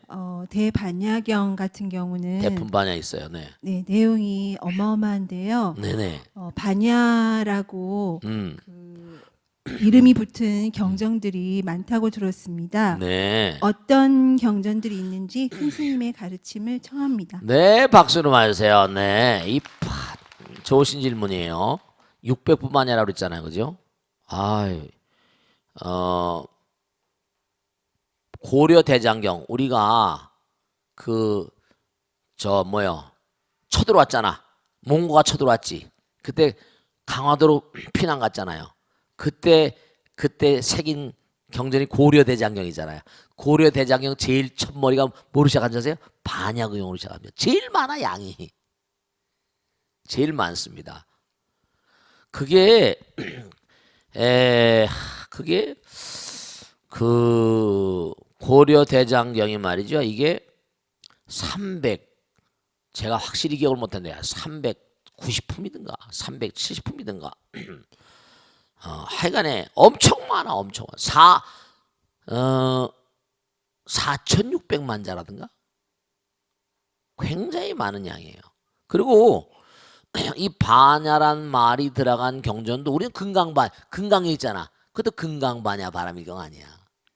대반야경 같은 경우는 대품 반야 있어요. 네. 네, 내용이 어마어마한데요. 네네. 반야라고 이름이 붙은 경전들이 많다고 들었습니다. 네. 어떤 경전들이 있는지 큰 스님의 가르침을 청합니다. 네, 박수로 맞으세요. 네. 좋으신 질문이에요. 600분 반야라고 그랬잖아요. 그죠? 고려 대장경 우리가 쳐들어왔잖아. 몽고가 쳐들어왔지. 그때 강화도로 피난 갔잖아요. 그때 새긴 경전이 고려 대장경이잖아요. 고려 대장경 제일 첫 머리가 뭐로 시작한지 아세요? 반야경으로 시작합니다. 제일 많아 양이. 제일 많습니다. 그게 고려 대장경이 말이죠. 이게 제가 확실히 기억을 못했는데 390품이든가 370품이든가 하여간에 엄청 많아. 엄청 많아. 4,600만 자라든가 굉장히 많은 양이에요. 그리고 이 반야란 말이 들어간 경전도 우리는 금강이 있잖아. 그것도 금강반야 바람이경 아니야.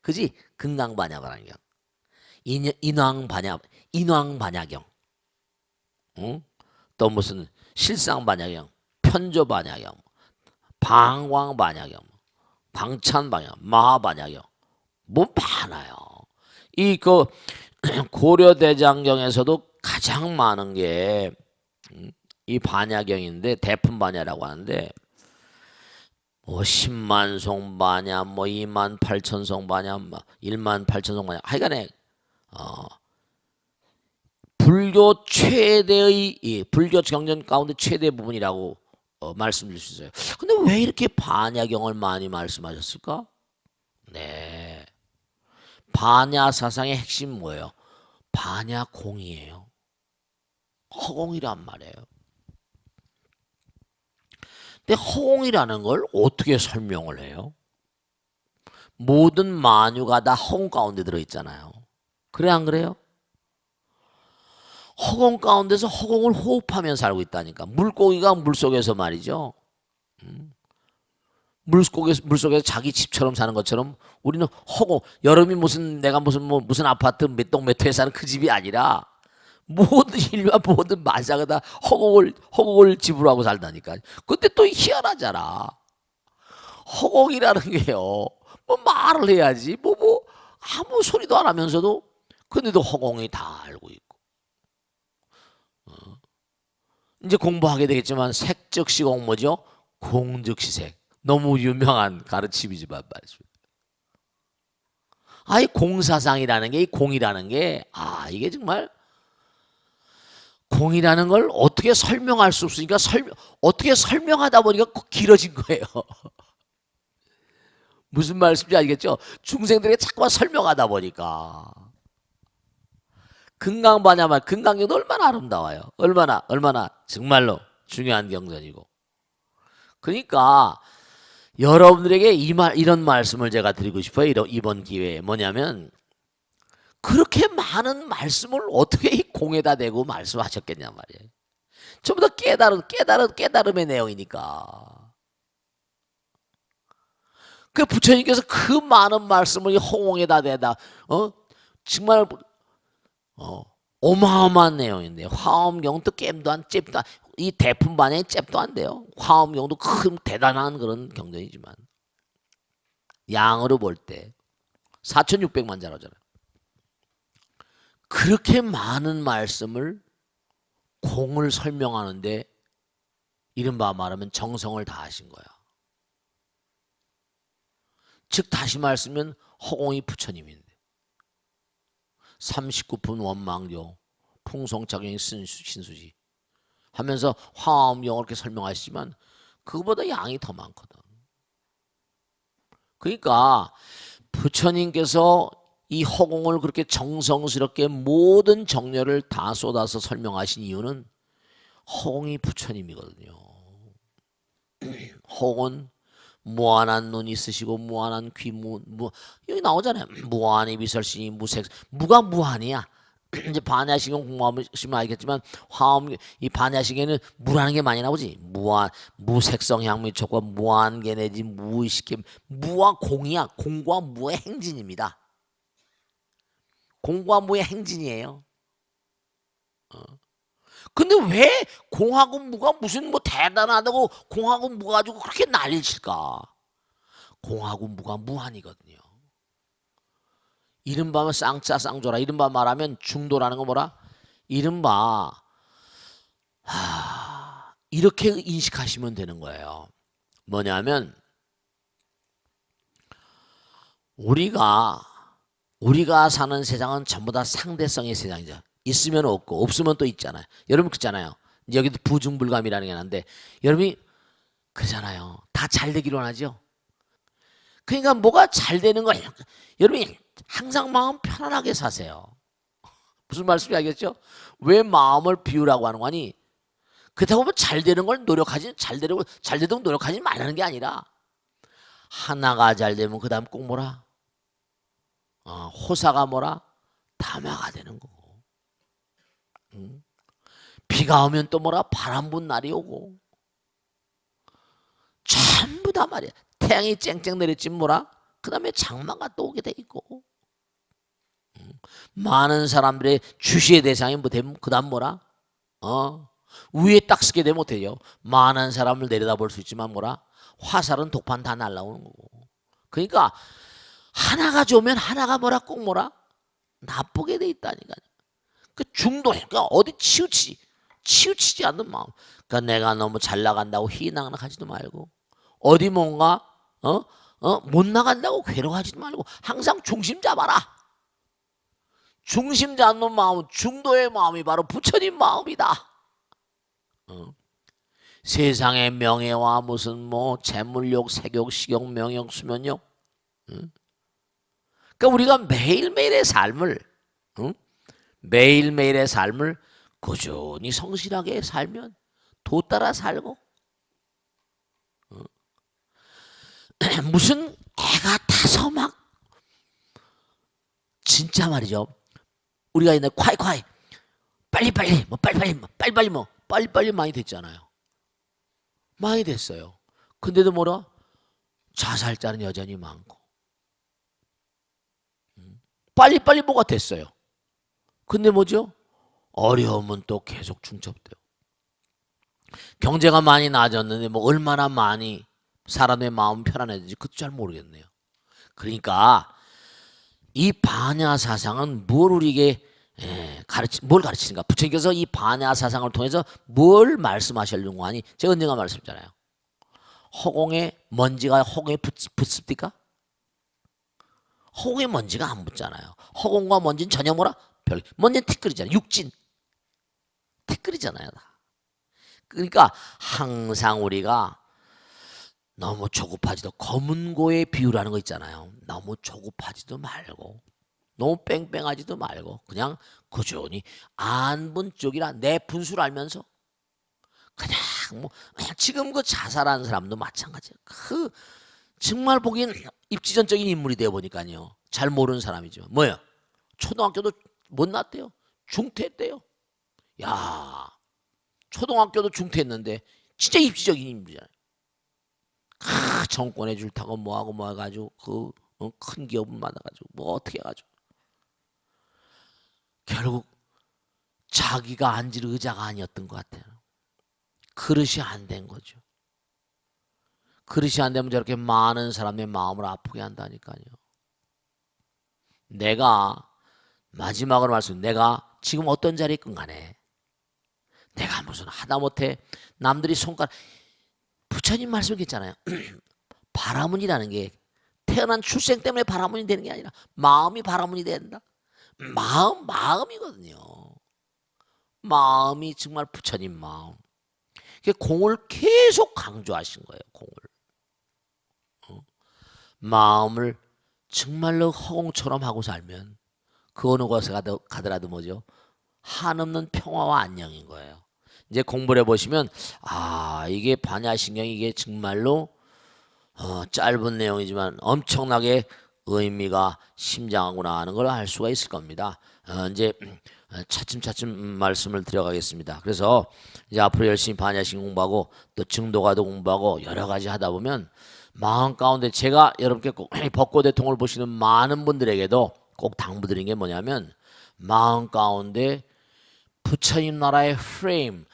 그지? 금강반야 바람이경. 인왕반야경. 응? 또 무슨 실상반야경, 편조반야경, 방광반야경, 방찬반야, 마하반야경. 뭐 많아요. 고려대장경에서도 가장 많은 게 이 반야경인데 대품반야라고 하는데 10만 송반야, 2만 8천 송반야, 1만 8천 송반야. 하여간에 불교 최대의 불교 경전 가운데 최대 부분이라고 말씀드릴 수 있어요. 근데 왜 이렇게 반야경을 많이 말씀하셨을까? 네, 반야 사상의 핵심 뭐예요? 반야공이에요. 허공이란 말이에요. 근데 허공이라는 걸 어떻게 설명을 해요? 모든 만유가 다 허공 가운데 들어있잖아요. 그래 안 그래요? 허공 가운데서 허공을 호흡하며 살고 있다니까. 물고기가 물속에서 말이죠. 물속에서 자기 집처럼 사는 것처럼 우리는 허공, 여름이 내가 무슨 아파트 몇 동 몇 호에 사는 그 집이 아니라 모든 인류와 모든 만사가 다 허공을 집으로 하고 살다니까. 근데 또 희한하잖아. 허공이라는 게요. 뭐 말을 해야지. 아무 소리도 안 하면서도 근데도 허공이 다 알고 있고. 이제 공부하게 되겠지만 색즉시공 뭐죠? 공즉시색. 너무 유명한 가르침이지만 말이죠. 이 공사상이라는 게 이 공이라는 게 이게 정말 공이라는 걸 어떻게 설명할 수 없으니까 어떻게 설명하다 보니까 길어진 거예요. 무슨 말씀인지 알겠죠? 중생들에게 자꾸만 설명하다 보니까 금강반야말 금강경도 얼마나 아름다워요. 얼마나 정말로 중요한 경전이고. 그러니까 여러분들에게 이런 말씀을 제가 드리고 싶어요. 이번 기회에 뭐냐면 그렇게 많은 말씀을 어떻게 이 공에다 대고 말씀하셨겠냔 말이에요. 전부 다 깨달음의 내용이니까. 그 부처님께서 그 많은 말씀을 이 허공에다 대다, 정말, 어마어마한 내용인데, 화엄경도 깸도 안, 잽도 안, 이 대품반에 잽도 안 돼요. 화엄경도 큰 대단한 그런 경전이지만, 양으로 볼 때 4,600만 자로잖아요. 그렇게 많은 말씀을 공을 설명하는데 이른바 말하면 정성을 다하신 거야. 즉 다시 말씀하면 허공이 부처님인데 39분 원망교 풍성착용 신수지 하면서 화엄경을 이렇게 설명하시지만 그거보다 양이 더 많거든. 그러니까 부처님께서 이 허공을 그렇게 정성스럽게 모든 정열을 다 쏟아서 설명하신 이유는 허공이 부처님이거든요. 허공은 무한한 눈이 있으시고 무한한 귀, 여기 나오잖아요. 무한히 비설시니 무색, 무가 무한이야. 이제 반야식은 공부하시면 알겠지만 화엄 이 반야식에는 무라는 게 많이 나오지. 무한 무색성 향미촉과 무한계 내지 무의식계 무와 공이야. 공과 무의 행진입니다. 공과 무의 행진이에요. 근데 왜 공하고 무가 무슨 뭐 대단하다고 공하고 무 가지고 그렇게 난리를 칠까? 공하고 무가 무한이거든요. 이른바 쌍짜 쌍조라. 이른바 말하면 중도라는 거 뭐라? 이른바 이렇게 인식하시면 되는 거예요. 뭐냐면 우리가 사는 세상은 전부 다 상대성의 세상이죠. 있으면 없고 없으면 또 있잖아요. 여러분 그렇잖아요. 여기도 부중불감이라는 게 있는데 여러분이 그러잖아요. 다 잘 되기로 하죠. 그러니까 뭐가 잘 되는 걸 여러분이 항상 마음 편안하게 사세요. 무슨 말씀이 알겠죠? 왜 마음을 비우라고 하는 거니? 그렇다고 뭐 잘 되는 걸 노력하지 잘 되도록 노력하지 말라는 게 아니라 하나가 잘 되면 그 다음 꼭 뭐라? 호사가 뭐라? 다마가 되는 거고. 비가 오면 또 뭐라? 바람 분 날이 오고. 전부 다 말이야. 태양이 쨍쨍 내렸지 뭐라? 그 다음에 장마가 또 오게 돼 있고. 많은 사람들의 주시의 대상이 뭐 되면 그 다음 뭐라? 위에 딱 쓰게 되면 못해요. 많은 사람을 내려다볼 수 있지만 뭐라? 화살은 독판 다 날라오는 거고. 그러니까 하나가 좋으면 하나가 뭐라 꼭 뭐라? 나쁘게 돼 있다니까요. 그 중도, 그러니까 어디 치우치지 않는 마음. 그러니까 내가 너무 잘 나간다고 희낙낙하지도 말고 어디 뭔가 못 나간다고 괴로워하지도 말고 항상 중심 잡아라. 중심 잡는 마음, 중도의 마음이 바로 부처님 마음이다. 세상의 명예와 무슨 뭐 재물욕, 색욕, 식욕, 명욕, 수면욕. 그러니까 우리가 매일매일의 삶을 꾸준히 성실하게 살면 도 따라 살고 무슨 애가 타서 막 진짜 말이죠. 우리가 옛날 콰이콰이 빨리빨리 많이 됐잖아요. 많이 됐어요. 근데도 뭐라? 자살자는 여전히 많고 빨리빨리 뭐가 됐어요. 근데 뭐죠? 어려움은 또 계속 중첩돼요. 경제가 많이 나아졌는데 뭐 얼마나 많이 사람의 마음 편안해지지 그것도 잘 모르겠네요. 그러니까 이 반야 사상은 뭘 우리에게 뭘 가르치는가? 부처님께서 이 반야 사상을 통해서 뭘 말씀하시려고 하니 제가 언젠가 말씀했잖아요. 허공에 먼지가 허공에 붙습니까? 허공에 먼지가 안 붙잖아요. 허공과 먼지는 전혀 뭐라? 먼지는 티끌이잖아요. 육진 티끌이잖아요. 그러니까 항상 우리가 너무 조급하지도 검은고에 비유라는 거 있잖아요. 너무 조급하지도 말고 너무 뺑뺑하지도 말고 그냥 꾸준히 안분 쪽이라 내 분수를 알면서 그냥 뭐 지금 그 자살하는 사람도 마찬가지예요. 그 정말 보기엔 입지전적인 인물이 되어 보니까요. 잘 모르는 사람이죠. 뭐예요? 초등학교도 못 났대요. 중퇴했대요. 야, 초등학교도 중퇴했는데 진짜 입시적인 인물이잖아요. 정권에 줄타고 뭐하고 뭐 해가지고 큰 기업은 많아가지고 뭐 어떻게 해가지고 결국 자기가 앉을 의자가 아니었던 것 같아요. 그릇이 안 된 거죠. 그릇이 안 되면 저렇게 많은 사람의 마음을 아프게 한다니까요. 내가 마지막으로 내가 지금 어떤 자리에 있건 간에 내가 무슨 하다못해 남들이 손가락 부처님 말씀이겠잖아요. 바라문이라는 게 태어난 출생 때문에 바라문이 되는 게 아니라 마음이 바라문이 된다. 마음이거든요. 마음이 정말 부처님 마음. 공을 계속 강조하신 거예요. 공을. 마음을 정말로 허공처럼 하고 살면 그 어느 곳에 가더라도 뭐죠? 한없는 평화와 안녕인 거예요. 이제 공부를 해보시면 이게 반야신경이 이게 정말로 짧은 내용이지만 엄청나게 의미가 심장하구나 하는 걸 알 수가 있을 겁니다. 이제 차츰차츰 말씀을 드려가겠습니다. 그래서 이제 앞으로 열심히 반야신 공부하고 또 증도가도 공부하고 여러 가지 하다 보면 마음 가운데 제가 여러분께 꼭 벚꽃대통을 보시는 많은 분들에게도 꼭 당부드린 게 뭐냐면 마음 가운데 부처님 나라의 프레임,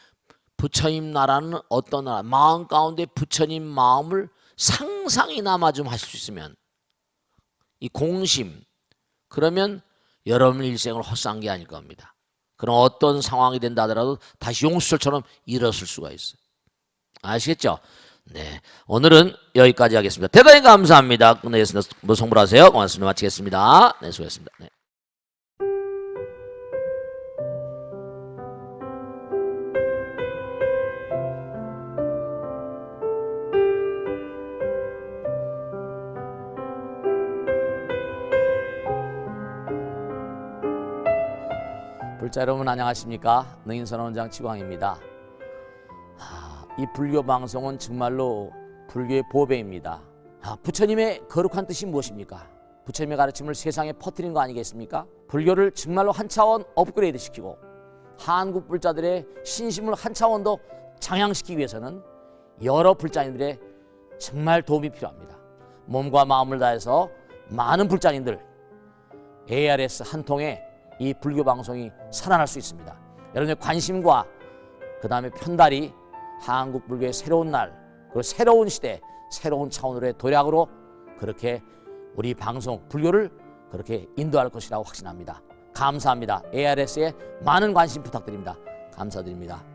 부처님 나라는 어떤 나라, 마음 가운데 부처님 마음을 상상이나마 좀 하실 수 있으면 이 공심, 그러면 여러분 일생을 헛산 게 아닐 겁니다. 그럼 어떤 상황이 된다 하더라도 다시 용수철처럼 일어설 수가 있어요. 아시겠죠? 네, 오늘은 여기까지 하겠습니다. 대단히 감사합니다. 끝내겠습니다. 성불하세요. 고맙습니다. 마치겠습니다. 네, 수고하셨습니다. 네. 불자 여러분 안녕하십니까? 능인선원장 치광입니다. 이 불교 방송은 정말로 불교의 보배입니다. 부처님의 거룩한 뜻이 무엇입니까? 부처님의 가르침을 세상에 퍼뜨린 거 아니겠습니까? 불교를 정말로 한 차원 업그레이드 시키고 한국 불자들의 신심을 한 차원 더 장향시키기 위해서는 여러 불자님들의 정말 도움이 필요합니다. 몸과 마음을 다해서 많은 불자님들 ARS 한 통에 이 불교 방송이 살아날 수 있습니다. 여러분의 관심과 그 다음에 편달이 한국 불교의 새로운 날, 그리고 새로운 시대, 새로운 차원으로의 도약으로 그렇게 우리 방송 불교를 그렇게 인도할 것이라고 확신합니다. 감사합니다. ARS에 많은 관심 부탁드립니다. 감사드립니다.